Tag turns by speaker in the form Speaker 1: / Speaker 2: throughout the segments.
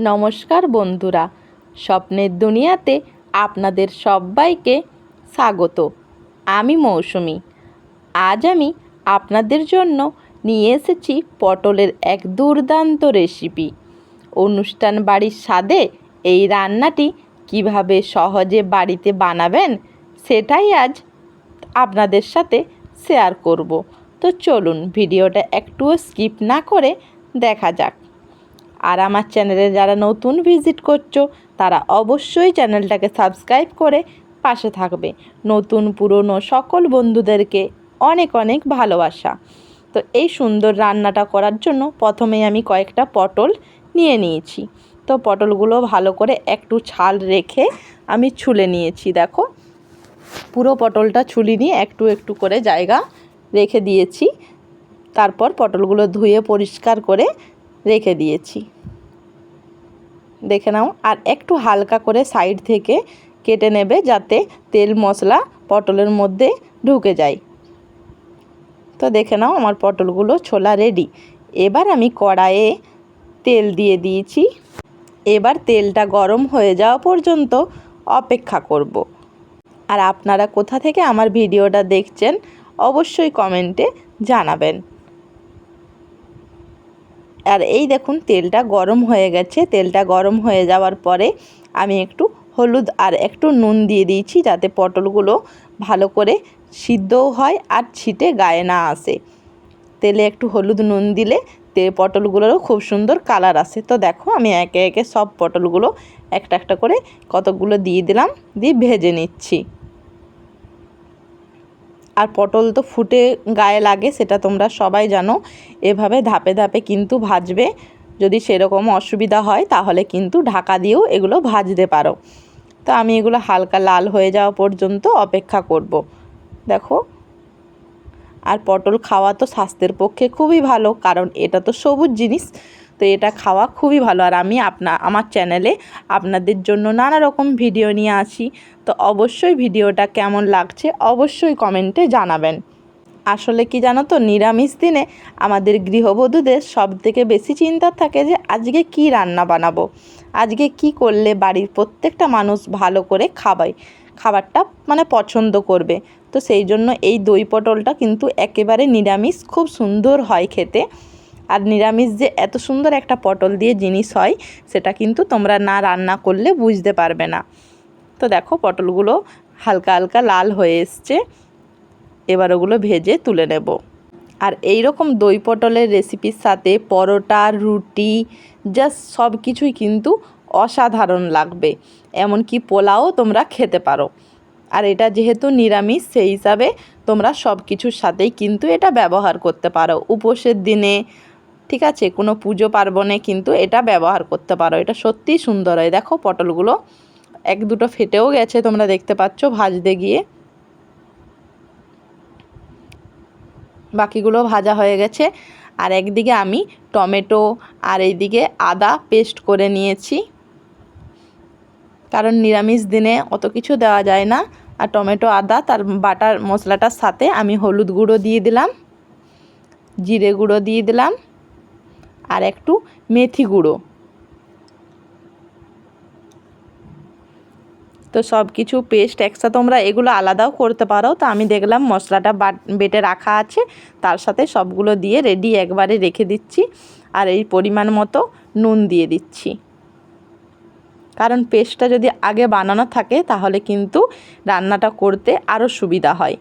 Speaker 1: নমস্কার বন্ধুরা, স্বপ্নের দুনিয়াতে আপনাদের সবাইকে স্বাগত। আমি মৌসুমি। আজ আমি আপনাদের জন্য নিয়ে এসেছি পটলের এক দুর্দান্ত রেসিপি। অনুষ্ঠান বাড়ির স্বাদে এই রান্নাটি কিভাবে সহজে বাড়িতে বানাবেন সেটাই আজ আপনাদের সাথে শেয়ার করব। তো চলুন ভিডিওটা একটুও স্কিপ না করে দেখা যাক। আর আমার চ্যানেলে যারা নতুন ভিজিট করছো তারা অবশ্যই চ্যানেলটাকে সাবস্ক্রাইব করে পাশে থাকবে। নতুন পুরনো সকল বন্ধুদেরকে অনেক অনেক ভালোবাসা। তো এই সুন্দর রান্নাটা করার জন্য প্রথমেই আমি কয়েকটা পটল নিয়ে নিয়েছি। তো পটলগুলো ভালো করে একটু ছাল রেখে আমি ছুলে নিয়েছি। দেখো, পুরো পটলটা ছুলি নিয়ে একটু একটু করে জায়গা রেখে দিয়েছি। তারপর পটলগুলো ধুয়ে পরিষ্কার করে রেখে দিয়েছি, দেখে নাও। আর একটু হালকা করে সাইড থেকে কেটে নেবে যাতে তেল মশলা পটলের মধ্যে ঢুকে যায়। তো দেখে নাও আমার পটলগুলো ছোলা রেডি। এবার আমি কড়াইয়ে তেল দিয়ে দিয়েছি। এবার তেলটা গরম হয়ে যাওয়া পর্যন্ত অপেক্ষা করব। আর আপনারা কোথা থেকে আমার ভিডিওটা দেখছেন অবশ্যই কমেন্টে জানাবেন। আর এই দেখুন তেলটা গরম হয়ে গেছে। তেলটা গরম হয়ে যাওয়ার পরে আমি একটু হলুদ আর একটু নুন দিয়ে দিয়েছি যাতে পটলগুলো ভালো করে সিদ্ধও হয় আর ছিটে গায়ে না আসে। তেলে একটু হলুদ নুন দিলে পটলগুলোরও খুব সুন্দর কালার আসে। তো দেখো আমি একে একে সব পটলগুলো একটা একটা করে কতগুলো দিয়ে দিলাম, দিয়ে ভেজে নিচ্ছি। আর পটল তো ফুটে গায়ে লাগে, সেটা তোমরা সবাই জানো। এভাবে ধাপে ধাপে কিন্তু ভাজবে। যদি সেরকম অসুবিধা হয় তাহলে কিন্তু ঢাকা দিয়েও এগুলো ভাজতে পারো। তো আমি এগুলো হালকা লাল হয়ে যাওয়া পর্যন্ত অপেক্ষা করব। দেখো, আর পটল খাওয়া তো স্বাস্থ্যের পক্ষে খুবই ভালো, কারণ এটা তো সবুজ জিনিস। তো এটা খাওয়া খুবই ভালো। আর আমি আমার চ্যানেলে আপনাদের জন্য নানা রকম ভিডিও নিয়ে আসি। তো অবশ্যই ভিডিওটা কেমন লাগছে অবশ্যই কমেন্টে জানাবেন। আসলে কি জানো তো, নিরামিষ দিনে আমাদের গৃহবধূদের সবথেকে বেশি চিন্তা থাকে যে আজকে কি রান্না বানাবো, আজকে কি করলে বাড়ির প্রত্যেকটা মানুষ ভালো করে খাবারটা পছন্দ করবে। তো সেই জন্য এই দই পটলটা কিন্তু একেবারে নিরামিষ, খুব সুন্দর হয় খেতে। আর নিরামিষ যে এত সুন্দর একটা পটল দিয়ে জিনিস হয় সেটা কিন্তু তোমরা না রান্না করলে বুঝতে পারবে না। তো দেখো পটলগুলো হালকা হালকা লাল হয়ে এসছে। এবার ওগুলো ভেজে তুলে নেব। আর এই রকম দই পটলের রেসিপির সাথে পরোটা, রুটি, জাস্ট সব কিছুই কিন্তু অসাধারণ লাগবে। এমনকি পোলাও তোমরা খেতে পারো। আর এটা যেহেতু নিরামিষ সেই হিসাবে তোমরা সব কিছুর সাথেই কিন্তু এটা ব্যবহার করতে পারো। উপোসের দিনে, ঠিক আছে, কোনো পুজো পার্বণে কিন্তু এটা ব্যবহার করতে পারো। এটা সত্যিই সুন্দর হয়। দেখো পটলগুলো এক দুটো ফেটেও গেছে, তোমরা দেখতে পাচ্ছ ভাজতে গিয়ে। বাকিগুলো ভাজা হয়ে গেছে। আর একদিকে আমি টমেটো আর এইদিকে আদা পেস্ট করে নিয়েছি, কারণ নিরামিষ দিনে অত কিছু দেওয়া যায় না। আর টমেটো আদা তার বাটার মশলাটার সাথে আমি হলুদ গুঁড়ো দিয়ে দিলাম, জিরে গুঁড়ো দিয়ে দিলাম, আর একটু মেথি গুঁড়ো। তো সব কিছু পেস্ট একসাথে তোমরা এগুলো আলাদাও করতে পারো। তো আমি দেখলাম মশলাটা বেটে রাখা আছে, তার সাথে সবগুলো দিয়ে রেডি একবারে রেখে দিচ্ছি। আর এই পরিমাণ মতো নুন দিয়ে দিচ্ছি, কারণ পেস্টটা যদি আগে বানানো থাকে তাহলে কিন্তু রান্নাটা করতে আরও সুবিধা হয়।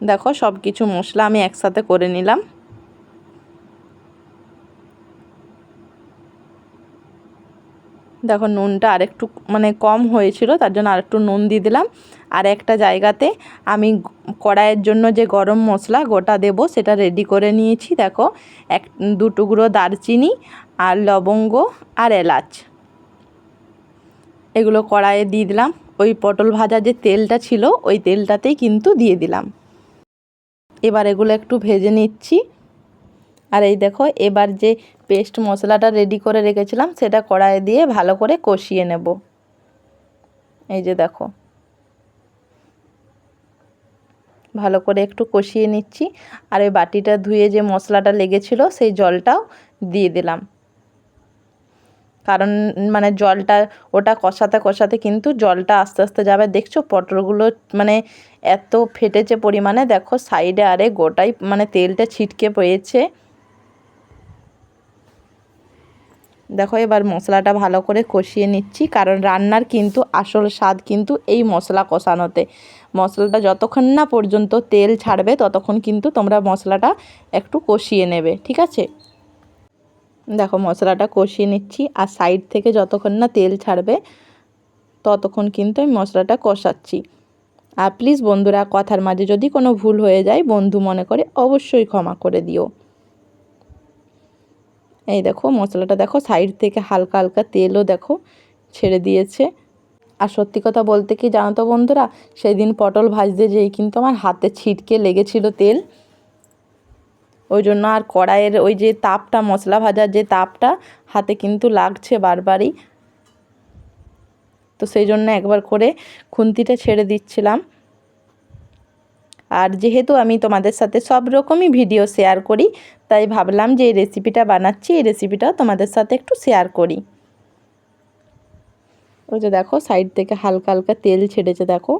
Speaker 1: দেখো সব কিছু মশলা আমি একসাথে করে নিলাম। দেখো নুনটা আরেকটু কম হয়েছিল, তার জন্য আরেকটু নুন দিয়ে দিলাম। আর একটা জায়গাতে আমি কড়াইয়ের জন্য যে গরম মশলা গোটা দেব সেটা রেডি করে নিয়েছি। দেখো দু টুকরো দারচিনি আর লবঙ্গ আর এলাচ, এগুলো কড়াইয়ে দিয়ে দিলাম। ওই পটল ভাজা যে তেলটা ছিল ওই তেলটাতেই কিন্তু দিয়ে দিলাম। এবার এগুলো একটু ভেজে নিচ্ছি। আর এই দেখো এবার যে পেস্ট মশলাটা রেডি করে রেখেছিলাম সেটা কড়াইয়ে দিয়ে ভালো করে কষিয়ে নেব। এই যে দেখো ভালো করে একটু কষিয়ে নিচ্ছি। আর ওই বাটিটা ধুয়ে যে মশলাটা লেগেছিল সেই জলটাও দিয়ে দিলাম, কারণ মানে জলটা ওটা কষাতে কষাতে কিন্তু জলটা আস্তে আস্তে যাবে। দেখছো পটলগুলো মানে এত ফেটেছে পরিমাণে, দেখো সাইডে আরে গোটাই মানে তেলটা ছিটকে পড়েছে। দেখো এবার মশলাটা ভালো করে কষিয়ে নিচ্ছি, কারণ রান্নার কিন্তু আসল স্বাদ কিন্তু এই মশলা কষানোতে। মশলাটা যতক্ষণ না পর্যন্ত তেল ছাড়বে ততক্ষণ কিন্তু তোমরা মশলাটা একটু কষিয়ে নেবে, ঠিক আছে। দেখো মশলাটা কষিয়ে নিচ্ছি, আর সাইড থেকে যতক্ষণ না তেল ছাড়বে ততক্ষণ কিন্তু আমি মশলাটা কষাচ্ছি। আর প্লিজ বন্ধুরা, কথার মাঝে যদি কোনো ভুল হয়ে যায় বন্ধু মনে করে অবশ্যই ক্ষমা করে দিও। এই দেখো মশলাটা দেখো সাইড থেকে হালকা হালকা তেলও দেখো ছেড়ে দিয়েছে। আর সত্যি কথা বলতে কি জানো তো বন্ধুরা, সেদিন পটল ভাজতে যেই কিন্তু আমার হাতে ছিটকে লেগেছিল তেল, ওই জন্য আর কড়াইয়ের ওই যে তাপটা, মশলা ভাজার যে তাপটা হাতে কিন্তু লাগছে বারবারই, তো সেই জন্য একবার করে খুন্তিটা ছেড়ে দিচ্ছিলাম। আর যেহেতু আমি তোমাদের সাথে সব রকমই ভিডিও শেয়ার করি, তাই ভাবলাম যে এই রেসিপিটা বানাচ্ছি, এই রেসিপিটাও তোমাদের সাথে একটু শেয়ার করি। ওই যে দেখো সাইড থেকে হালকা হালকা তেল ছেড়েছে দেখো।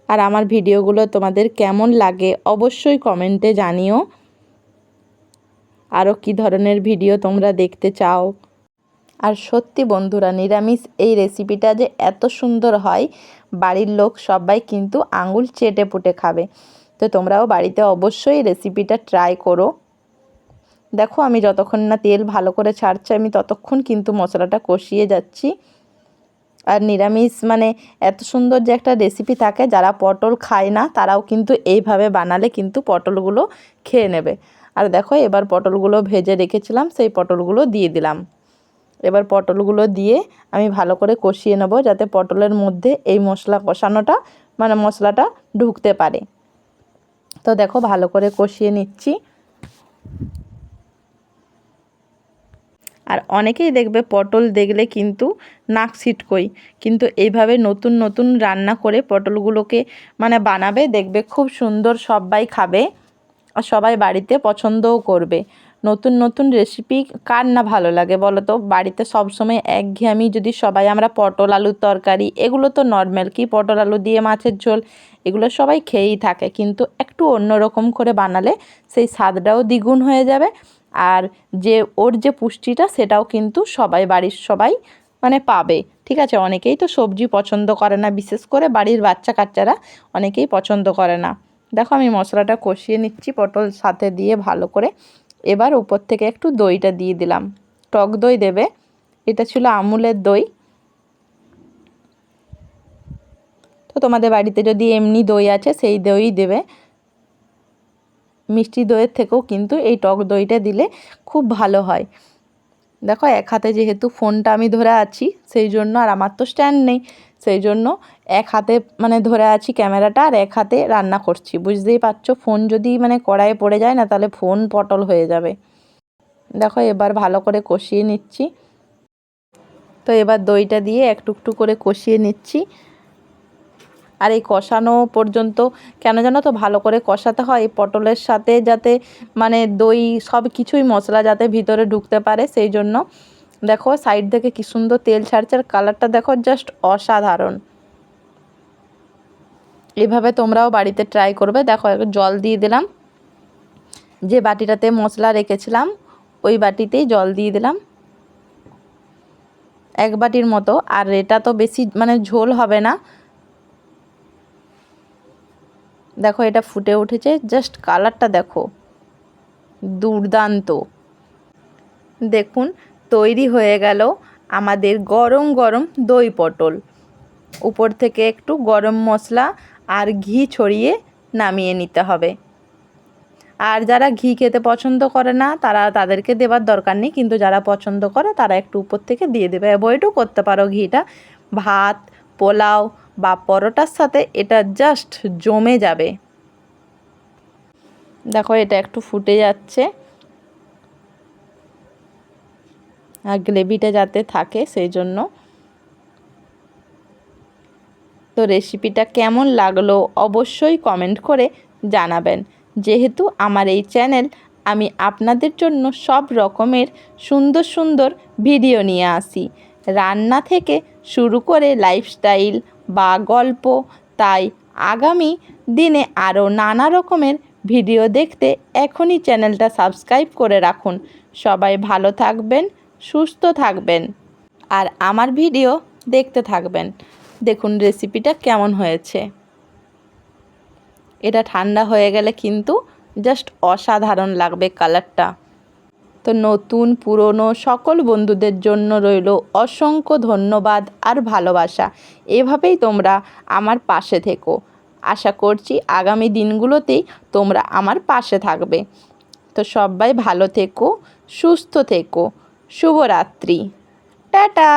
Speaker 1: আর আমার ভিডিওগুলো তোমাদের কেমন লাগে অবশ্যই কমেন্টে জানিও। আরও কী ধরনের ভিডিও তোমরা দেখতে চাও। আর সত্যি বন্ধুরা, নিরামিষ এই রেসিপিটা যে এত সুন্দর হয়, বাড়ির লোক সবাই কিন্তু আঙুল চেটে পুটে খাবে। তো তোমরাও বাড়িতে অবশ্যই রেসিপিটা ট্রাই করো। দেখো আমি যতক্ষণ না তেল ভালো করে ছাড়ছে আমি ততক্ষণ কিন্তু মশলাটা কষিয়ে যাচ্ছি। আর নিরামিষ মানে এত সুন্দর যে একটা রেসিপি থাকে, যারা পটল খায় না তারাও কিন্তু এইভাবে বানালে কিন্তু পটলগুলো খেয়ে নেবে। আর দেখো এবার পটলগুলো ভেজে রেখেছিলাম, সেই পটলগুলো দিয়ে দিলাম। এবার পটলগুলো দিয়ে আমি ভালো করে কষিয়ে নেব, যাতে পটলের মধ্যে এই মশলা কষানোটা মানে মশলাটা ঢুকতে পারে। তো দেখো ভালো করে কষিয়ে নিচ্ছি। আর অনেকেই দেখবে পটল দেখলে কিন্তু নাক ছিটকোই, কিন্তু এইভাবে নতুন নতুন রান্না করে পটলগুলোকে মানে বানাবে, দেখবে খুব সুন্দর, সবাই খাবে আর সবাই বাড়িতে পছন্দও করবে। নতুন নতুন রেসিপি কার না ভালো লাগে বলো তো? বাড়িতে সবসময় একঘেয়েমি যদি সবাই আমরা পটল আলুর তরকারি, এগুলো তো নর্মাল, কি পটল আলু দিয়ে মাছের ঝোল, এগুলো সবাই খেয়েই থাকে, কিন্তু একটু অন্যরকম করে বানালে সেই স্বাদটাও দ্বিগুণ হয়ে যাবে। আর যে ওর যে পুষ্টিটা সেটাও কিন্তু সবাই বাড়ির সবাই মানে পাবে, ঠিক আছে। অনেকেই তো সবজি পছন্দ করে না, বিশেষ করে বাড়ির বাচ্চা কাচ্চারা অনেকেই পছন্দ করে না। দেখো আমি মশলাটা কষিয়ে নিচ্ছি পটল সাথে দিয়ে ভালো করে। এবার উপর থেকে একটু দইটা দিয়ে দিলাম, টক দই দেবে, এটা ছিল আমুলের দই। তো তোমাদের বাড়িতে যদি এমনি দই আছে সেই দই দেবে, মিষ্টি দইয়ের থেকেও কিন্তু এই টক দইটা দিলে খুব ভালো হয়। দেখো এক হাতে যেহেতু ফোনটা আমি ধরে আছি সেই জন্য, আর আমার তো স্ট্যান্ড নেই, সেই জন্য এক হাতে মানে ধরে আছি ক্যামেরাটা, আর এক হাতে রান্না করছি। বুঝতেই পারছো, ফোন যদি মানে কড়াইয়ে পড়ে যায় না তাহলে ফোন পটল হয়ে যাবে। দেখো এবার ভালো করে কষিয়ে নিচ্ছি। তো এবার দইটা দিয়ে একটু একটু করে কষিয়ে নিচ্ছি। আর এই কষানো পর্যন্ত কেন জানো তো ভালো করে কষাতে হয়, পটলের সাথে যাতে মানে দই সব কিছুই মশলা যাতে ভিতরে ঢুকতে পারে, সেই জন্য। দেখো সাইড থেকে কি সুন্দর তেল ছাড়ছে, আর কালারটা দেখো জাস্ট অসাধারণ। এভাবে তোমরাও বাড়িতে ট্রাই করবে। দেখো জল দিয়ে দিলাম, যে বাটিটাতে মশলা রেখেছিলাম ওই বাটিতেই জল দিয়ে দিলাম, এক বাটির মতো। আর এটা তো বেশি মানে ঝোল হবে না। দেখো এটা ফুটে উঠেছে, জাস্ট কালারটা দেখো দুর্দান্ত। দেখুন তৈরি হয়ে গেল আমাদের গরম গরম দই পটল। উপর থেকে একটু গরম মশলা আর ঘি ছড়িয়ে নামিয়ে নিতে হবে। আর যারা ঘি খেতে পছন্দ করে না তাদেরকে দেবার দরকার নেই, কিন্তু যারা পছন্দ করে তারা একটু উপর থেকে দিয়ে দেবে। অ্যাভয়েডও করতে পারো ঘিটা। ভাত, পোলাও বা পরোটার সাথে এটা জাস্ট জমে যাবে। দেখো এটা একটু ফুটে যাচ্ছে, আর গ্রেভিটা যাতে থাকে সেই জন্য। তো রেসিপিটা কেমন লাগলো অবশ্যই কমেন্ট করে জানাবেন। যেহেতু আমার এই চ্যানেল, আমি আপনাদের জন্য সব রকমের সুন্দর সুন্দর ভিডিও নিয়ে আসি, রান্না থেকে শুরু করে লাইফস্টাইল বা গল্প। তাই আগামী দিনে আরও নানা রকমের ভিডিও দেখতে এখনই চ্যানেলটা সাবস্ক্রাইব করে রাখুন। সবাই ভালো থাকবেন, সুস্থ থাকবেন, আর আমার ভিডিও দেখতে থাকবেন। দেখুন রেসিপিটা কেমন হয়েছে। এটা ঠান্ডা হয়ে গেলে কিন্তু জাস্ট অসাধারণ লাগবে কালারটা। তো নতুন পুরনো সকল বন্ধুদের জন্য রইল অসংখ্য ধন্যবাদ আর ভালোবাসা। এভাবেই তোমরা আমার পাশে থেকো। আশা করছি আগামী দিনগুলোতেই তোমরা আমার পাশে থাকবে। তো সবাই ভালো থেকো, সুস্থ থেকো। শুভরাত্রি। টাটা।